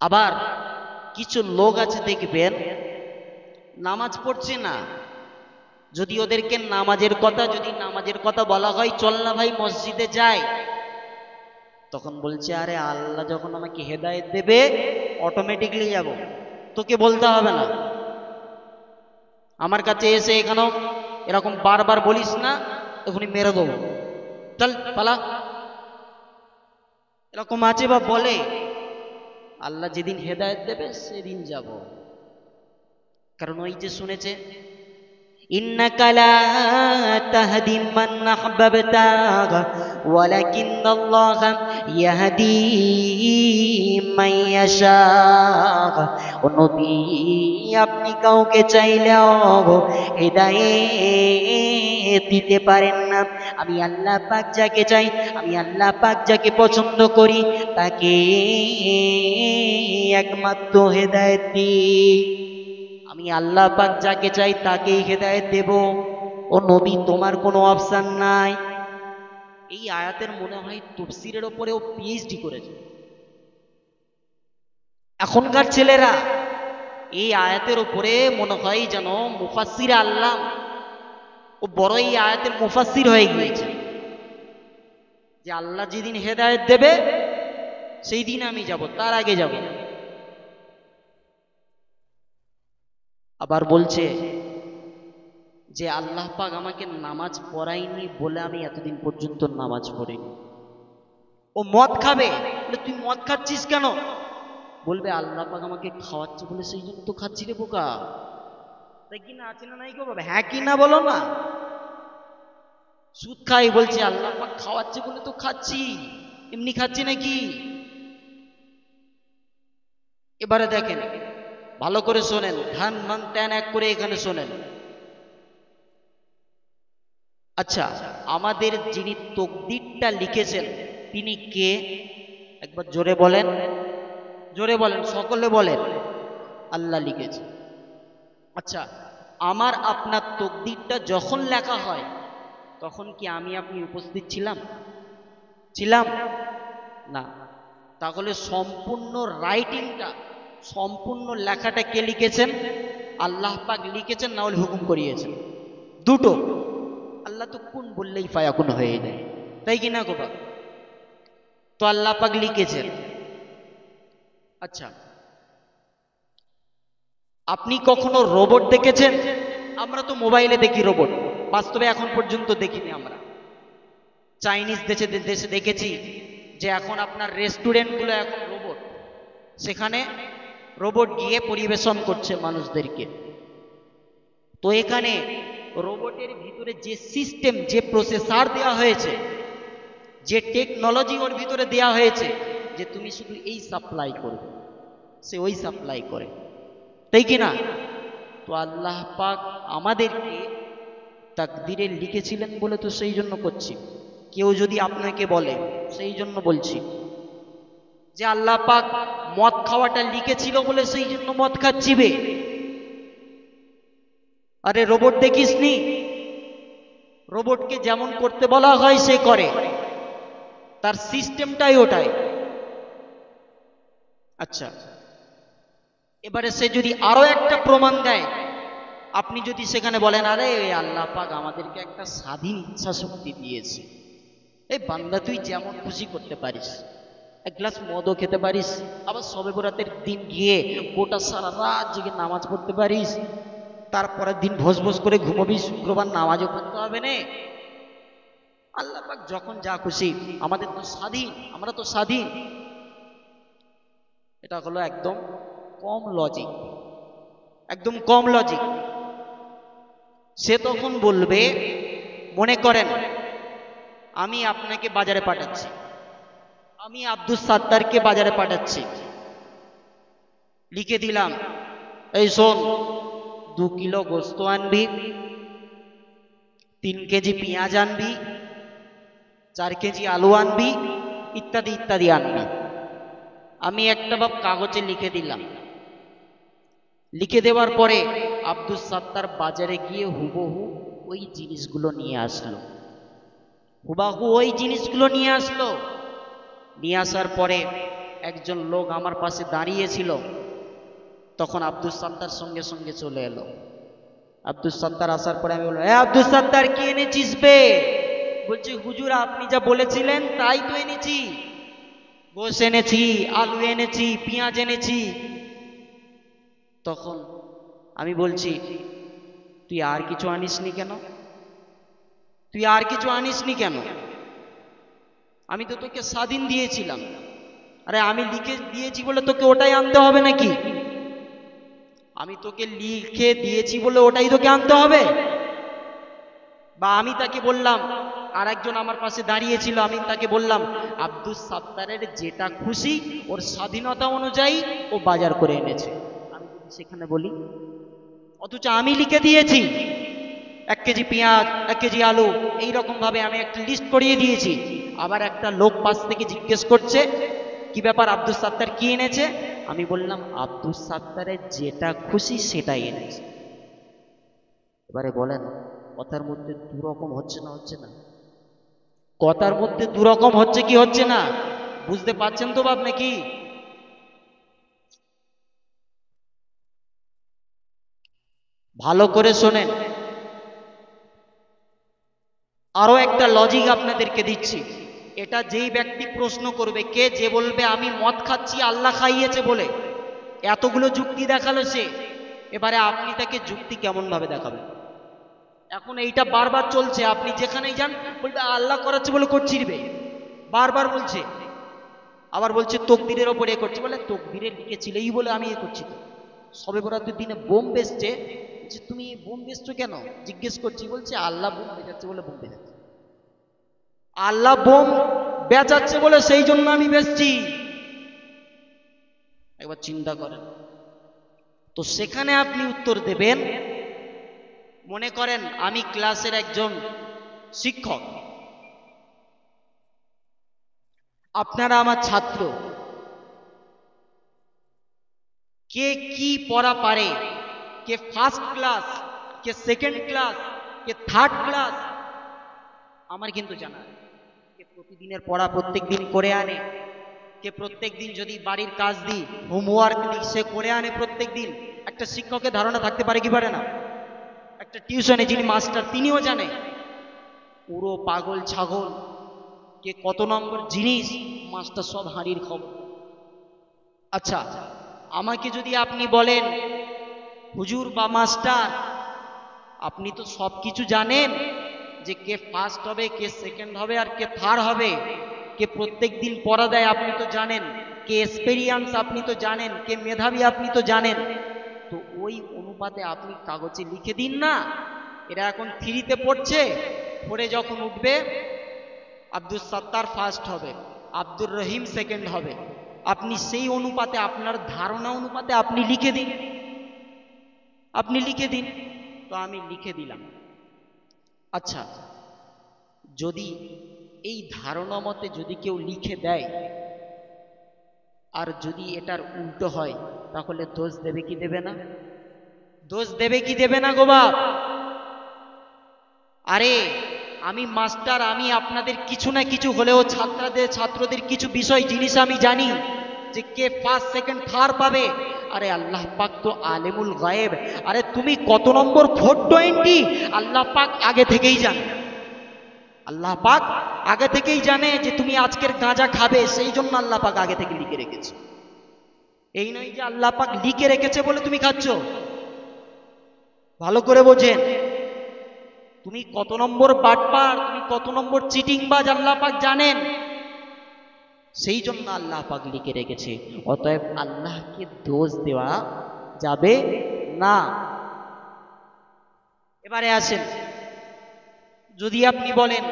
আবার কিছু লোক আছে দেখবেন নামাজ পড়ছে না, যদি ওদেরকে নামাজের কথা বলা হয়, চল না ভাই মসজিদে যাই, তখন বলছে আরে আল্লাহ যখন আমাকে হেদায়েত দেবে অটোমেটিকলি যাব, তোকে বলতে হবে না। আমার কাছে এসে এখানেও এরকম বারবার বলিস না, এখনই মেরে দেবো, চল পালা। এরকম আছে বা বলে, আল্লাহ যেদিন হেদায়েত দেবে সেদিন যাব। কারণ ওই যে শুনেছে, ইন্নাকা লা তাহদি মান আহবাবতা ওয়ালাকিন্নাল্লাহা ইয়াহদি মান ইয়াশা। ও নবী, আপনি কাউকে চাইলেও হেদায়েত দিতে পারেন না। আমি আল্লাহ পাক যাকে চাই, আমি আল্লাহ পাক যাকে পছন্দ করি, তাকে একমাত্র হেদায়েত দিই। আমি আল্লাহ পাক যাকে চাই তাকেই হেদায়েত দেব। ও নবী, তোমার কোনো অপশন নাই। এই আয়াতের মনে হয় তাফসীরের উপরেও পিএইচডি করেছে এখনকার ছেলেরা। এই আয়াতের উপরে মনে হয় যেন মুফাসসির আল্লাহ ও বড় এই আয়াতের মুফাসসির হয়ে গিয়েছে, যে আল্লাহ যেদিন হেদায়েত দেবে সেই দিন আমি যাব, তার আগে যাব। আবার বলছে যে আল্লাহ পাক আমাকে নামাজ পড়ায়নি বলে আমি এতদিন পর্যন্ত নামাজ পড়িনি। ও মদ খাবে, বলে তুই মদ খাচ্ছিস কেন? বলবে আল্লাহ পাক আমাকে খাওয়াচ্ছে বলে সেই জন্য তো খাচ্ছি রে বোকা। তাই কি না, আছে না নাই গো বাবা, হ্যাঁ কি না বলো না। সুদ খাই, বলছে আল্লাহ পাক খাওয়াচ্ছে বলে তো খাচ্ছি, এমনি খাচ্ছি নাকি। এবারে দেখেন, ভালো করে শোনেন, ধান মান ট্যান এক করে এখানে শোনেন। আচ্ছা, আমাদের যিনি তকদিরটা লিখেছেন তিনি কে? একবার জোরে বলেন, জোরে বলেন, সকলে বলেন। আল্লাহ লিখেছে। আচ্ছা, আমার আপনার তকদিরটা যখন লেখা হয় তখন কি আমি আপনি উপস্থিত ছিলাম? ছিলাম না। তাহলে সম্পূর্ণ রাইটিংটা, সম্পূর্ণ লেখাটা কে লিখেছেন? আল্লাহ পাক লিখেছেন, না হলে হুকুম করিয়েছেন? দুটো। আল্লাহ তো কোন বললেই ফায়াকুন হয়ে যায়, তাই কি না গোপা? তো আল্লাহ পাক লিখেছেন। আচ্ছা, আপনি কখনো রোবট দেখেছেন? আমরা তো মোবাইলে দেখি রোবট, বাস্তবে এখন পর্যন্ত দেখিনি আমরা। চাইনিজ দেশে দেশে দেখেছি যে এখন আপনার রেস্টুরেন্টগুলো এখন রোবট, সেখানে রোবট গিয়ে পরিবেশন করছে মানুষদেরকে। তো এখানে রোবটের ভিতরে যে সিস্টেম, যে প্রসেসর দেওয়া হয়েছে, যে টেকনোলজি ওর ভিতরে দেওয়া হয়েছে, যে তুমি শুধু এই সাপ্লাই করবে, সে ওই সাপ্লাই করে, তাই কি না? তো আল্লাহ পাক আমাদেরকে তাকদিরে লিখেছিলেন বলে তো সেই জন্য করছি। কেউ যদি আপনাকে বলে, সেই জন্য বলছি যে আল্লাহ পাক মদ খাওয়াটা লিখেছিল বলে সেই জন্য মদ খাচ্ছিবে। আরে রোবট দেখিসনি? রোবটকে যেমন করতে বলা হয় সে করে, তার সিস্টেমটাই ওটাই। আচ্ছা, এবারে সে যদি আরো একটা প্রমাণ দেয়, আপনি যদি সেখানে বলেন আরে আল্লাহ পাক আমাদেরকে একটা স্বাধীন ইচ্ছা শক্তি দিয়েছে, এই বান্দা তুই যেমন খুশি করতে পারিস, এক গ্লাস মদও খেতে পারিস, আবার শবে বরাতের দিন গিয়ে গোটা সারা রাত জেগে নামাজ পড়তে পারিস, তারপরের দিন ভোজ ভোজ করে ঘুমবি, শুক্রবার নামাজও পড়তে হবে না। আল্লাহ পাক যখন যা খুশি, আমাদের তো স্বাধীন, আমরা তো স্বাধীন। এটা হলো একদম কম লজিক, একদম কম লজিক। সে তখন বলবে, মনে করেন আমি আপনাকে বাজারে পাঠাচ্ছি, আমি আব্দুস সাত্তারকে বাজারে পাঠাচ্ছি, লিখে দিলাম এই শোন 2 কিলো গোস্ত আনবি, 3 কেজি পেঁয়াজ আনবি, 4 কেজি আলু আনবি, ইত্যাদি ইত্যাদি আনবি। আমি একটা ভাব কাগজে লিখে দিলাম। লিখে দেওয়ার পরে আব্দুস সাত্তার বাজারে গিয়ে হুবহু ওই জিনিসগুলো নিয়ে আসলো, হুবাহু ওই জিনিসগুলো নিয়ে আসলো। নিয়ে আসার পরে একজন লোক আমার পাশে দাঁড়িয়েছিল, তখন আব্দুল সাত্তার সঙ্গে সঙ্গে চলে এলো। আব্দুল সাত্তার আসার পরে আমি বললাম, আব্দুল সাত্তার কি এনেছিস বে? বলছি, হুজুর আপনি যা বলেছিলেন তাই তো এনেছি, গোশ এনেছি, আলু এনেছি, পেঁয়াজ এনেছি। তখন আমি বলছি, তুই আর কিছু আনিসনি কেন? তুই আর কিছু আনিসনি কেন? আমি তো তোকে স্বাধীন দিয়েছিলাম। আরে আমি লিখে দিয়েছি বলে তোকে ওটাই আনতে হবে নাকি? আমি তোকে লিখে দিয়েছি বলে ওটাই তোকে আনতে হবে? বা আমি তাকে বললাম, আর একজন আমার পাশে দাঁড়িয়েছিল, আমি তাকে বললাম আব্দুল সাত্তারের যেটা খুশি ওর স্বাধীনতা অনুযায়ী ও বাজার করে এনেছে, আমি যদি সেখানে বলি, অথচ আমি লিখে দিয়েছি 1 কেজি পেঁয়াজ, 1 কেজি আলু, এইরকম ভাবে আমি একটা লিস্ট করিয়ে দিয়েছি। আবার একটা লোক পাশ থেকে জিজ্ঞেস করছে, কি ব্যাপার আব্দুল সাত্তার কি এনেছে? আমি বললাম আব্দুল সাত্তারের যেটা খুশি সেটাই এনেছে। এবারে বলেন, কথার মধ্যে দুরকম হচ্ছে না হচ্ছে না? কথার মধ্যে দুরকম হচ্ছে কি হচ্ছে না? বুঝতে পারছেন তো বাপ নাকি? ভালো করে শোনেন, আরো একটা লজিক আপনাদেরকে দিচ্ছি। এটা যেই ব্যক্তি প্রশ্ন করবে, কে যে বলবে আমি মদ খাচ্ছি আল্লাহ খাইয়েছে বলে, এতগুলো যুক্তি দেখালো সে, এবারে আপনি তাকে যুক্তি কেমন ভাবে দেখাবেন? এখন এইটা বারবার চলছে, আপনি যেখানেই যান বলবে আল্লাহ করাচ্ছে বলে করছিরবে, বারবার বলছে। আবার বলছে তকদিরের ওপরে এ করছে, বলে তকদিরে লিখেছিলেই বলে আমি এ করছি। তো সবে বরাতের দিনে বোম বেচছে, যে তুমি বোম বেচছো কেন জিজ্ঞেস করছি, বলছে আল্লাহ বোম বেচাচ্ছে বলে বোম বেচাচ্ছে। আল্লাহ বোম বেচাচ্ছে বলে সেই জন্য আমি বেচছি। একবার চিন্তা করেন তো। সেখানে আপনি উত্তর দেবেন, মনে করেন আমি ক্লাসের একজন শিক্ষক, আপনারা আমার ছাত্র, কে কি পড়া পারে, কে ফার্স্ট ক্লাস, কে সেকেন্ড ক্লাস, কে থার্ড ক্লাস, আমার কিন্তু জানা আছে। কে প্রতিদিনের পড়া প্রত্যেক দিন করে আনে, কে প্রত্যেক দিন যদি বাড়ির কাজ দিই, হোমওয়ার্ক দিই, সে করে আনে প্রত্যেক দিন। একটা শিক্ষকের ধারণা থাকতে পারে কি পারে না? একটা টিউশনে যিনি মাস্টার তিনিও জানে। পুরো পাগল ছাগল, কে কত নম্বর জিনিস, মাস্টার সব হাঁড়ির খবর। আচ্ছা, আমাকে যদি আপনি বলেন হুজুর বা মাস্টার, আপনি তো সব কিছু জানেন, যে কে ফার্স্ট হবে, কে সেকেন্ড হবে, আর কে থার্ড হবে, কে প্রত্যেক দিন পড়া দেয় আপনি তো জানেন, কে এক্সপেরিয়েন্স আপনি তো জানেন, কে মেধাবী আপনি তো জানেন, তো ওই অনুপাতে আপনি কাগজে লিখে দিন না। এরা এখন 3-তে পড়ছে, পড়ে যখন উঠবে আব্দুল সাত্তার ফার্স্ট হবে, আব্দুর রহিম সেকেন্ড হবে, আপনি সেই অনুপাতে আপনার ধারণা অনুপাতে আপনি লিখে দিন, আপনি লিখে দিন। তো আমি লিখে দিলাম। আচ্ছা, যদি এই ধারণা মতে যদি কেউ লিখে দেয়, আর যদি এটার উল্টো হয়, তাহলে দোষ দেবে কি দেবে না? দোষ দেবে কি দেবে না গো বাপ? আরে আমি মাস্টার, আমি আপনাদের কিছু না কিছু হলেও ছাত্রদের কিছু বিষয় জিনিস আমি জানি, যে কে ফার্স্ট সেকেন্ড থার্ড পাবে। আরে আল্লাহ পাক তো আলেমুল গায়েব। আরে তুমি কত নম্বর 420 আল্লাহ পাক আগে থেকেই জানে। আল্লাহ পাক আগে থেকেই জানে যে তুমি আজকের গাঁজা খাবে, সেই জন্য আল্লাহ পাক আগে থেকে লিখে রেখেছে। এই নয় যে আল্লাহ পাক লিখে রেখেছে বলে তুমি খাচ্ছ। ভালো করে বোঝেন, তুমি কত নম্বর বাটপার, তুমি কত নম্বর চিটিংবাজ আল্লাহ পাক জানেন, সেই জন্য আল্লাহ পাক লিখে রেখেছে। অতএব আল্লাহকে দোষ দেওয়া যাবে না। এবারে আসেন, যদি আপনি বলেন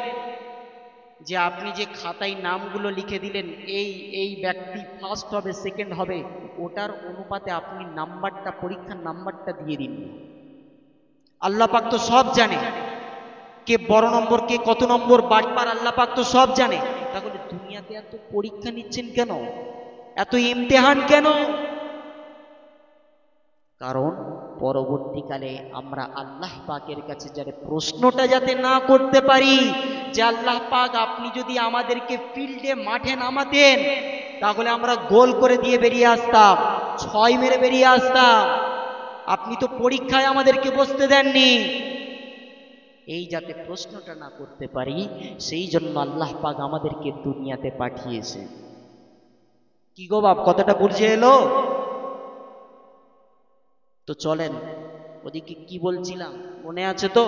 যে আপনি যে খাতায় নামগুলো লিখে দিলেন, এই এই ব্যক্তি ফার্স্ট হবে সেকেন্ড হবে, ওটার অনুপাতে আপনি নাম্বারটা, পরীক্ষার নাম্বারটা দিয়ে দিন। আল্লাহ পাক তো সব জানে, কে বড় নম্বর, কে কত নম্বর বাটপার, আল্লাহ পাক তো সব জানে। তাহলে দুনিয়াতে এত পরীক্ষা নিচ্ছেন কেন, এত ইমতেহান কেন? কারণ পরবর্তীকালে আমরা আল্লাহ পাকের কাছে যাতে প্রশ্নটা যাতে না করতে পারি, যে আল্লাহ পাক আপনি যদি আমাদেরকে ফিল্ডে মাঠে নামাতেন, তাহলে আমরা গোল করে দিয়ে বেরিয়ে আসতাম, 6 মেরে বেরিয়ে আসতাম। আপনি তো পরীক্ষায় আমাদেরকে বসতে দেননি। এই যাতে প্রশ্নটা না করতে পারি, সেই জন্য আল্লাহ পাক আমাদেরকে দুনিয়াতে পাঠিয়েছে। কি গো বাপ, কথাটা বুঝে এলো? তো চলেন, ওদিকে কি বলছিলাম মনে আছে তো?